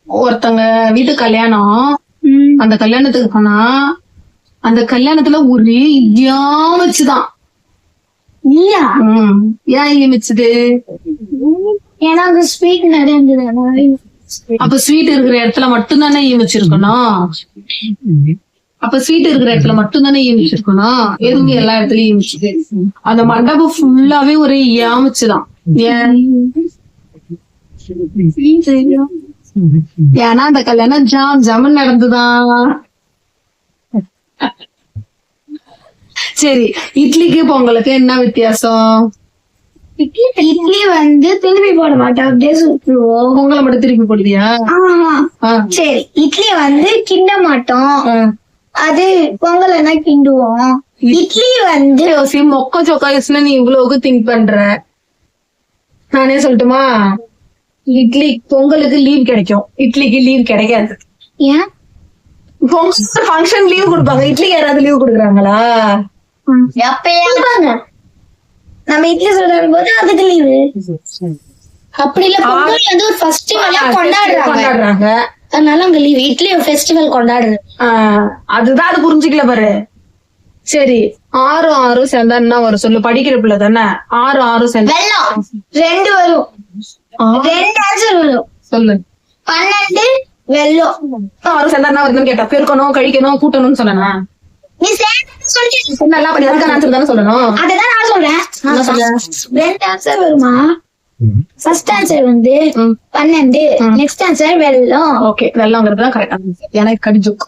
ஒருத்தங்க வீட்டு கல்யாணம். அந்த கல்யாணத்துக்கு போனா அந்த கல்யாணத்துல ஒரே வச்சுதான். ஏன் ஈமிச்சுது? ஏன்னா அங்க ஸ்வீட் நிறைய இருந்தது. அப்ப ஸ்வீட் இருக்கிற இடத்துல மட்டும்தானே ஈமிச்சிருக்கணும். எதுவுமே எல்லா இடத்துலயும் ஈமிச்சுது. அந்த மண்டபம் ஃபுல்லாவே ஒரே ஏமிச்சுதான். ஏன்? ஏன்னா அந்த கல்யாணம் ஜாமன் நடந்துதான். சரி, இட்லிக்கு பொங்கலுக்கு என்ன வித்தியாசம்? இட்லி வந்து திருப்பி போட மாட்டோம், அப்படியே சுற்றுவோம். பொங்கலை மட்டும் திருப்பி போடுவியா? சரி, இட்லி வந்து கிண்ட மாட்டோம், அது பொங்கல் என்ன கிண்டுவோம். இட்லி வந்து மொக்க சொக்காயுஸ்ல நீ இவ்வளவுக்கு திங்க் பண்ற. நானே சொல்லட்டுமா? இட்லி பொங்கலுக்கு லீவ் கிடைக்கும், இட்லிக்கு லீவ் கிடைக்காது. ஏன்? பொங்கல் ஃபங்க்ஷன் லீவ் கொடுப்பாங்க, இட்லிக்கு யாராவது லீவ் கொடுக்குறாங்களா? எப்பயாவது நம்ம இட்லி சொல்லும் போது அதுக்கு லீவு. அப்படி இல்ல, பொங்கல் வந்து ஒரு ஃபெஸ்டிவலா கொண்டாடுறாங்க, அதனால அங்க லீவ். இட்லி ஒரு ஃபெஸ்டிவல் கொண்டாடுறது, அதுதான். அது புரிஞ்சுக்கல பாரு. சரி, 6 சேர்ந்தா என்ன வரும் சொல்லு? படிக்கிற பிள்ளை தானே. 6 சேர்ந்தா வெள்ளம் 2 வரும். 2 ஆன்சர் வரும். சொல்லு. 12 வெள்ளம். 6 சேர்ந்தா என்ன வருதுன்னு கேட்டா பெருக்கணும், கழிக்கணும், கூட்டணும்னு சொன்னா நீ சொல்லணும். அததான் நான் சொல்றேன். 2 ஆன்சர் வருமா? ஃபர்ஸ்ட் ஆன்சர் வந்து 12, நெக்ஸ்ட் ஆன்சர் வெள்ளம். ஓகே, வெள்ளம்ங்கிறது தான் கரெக்ட். எனக்கு கடிஜோக்.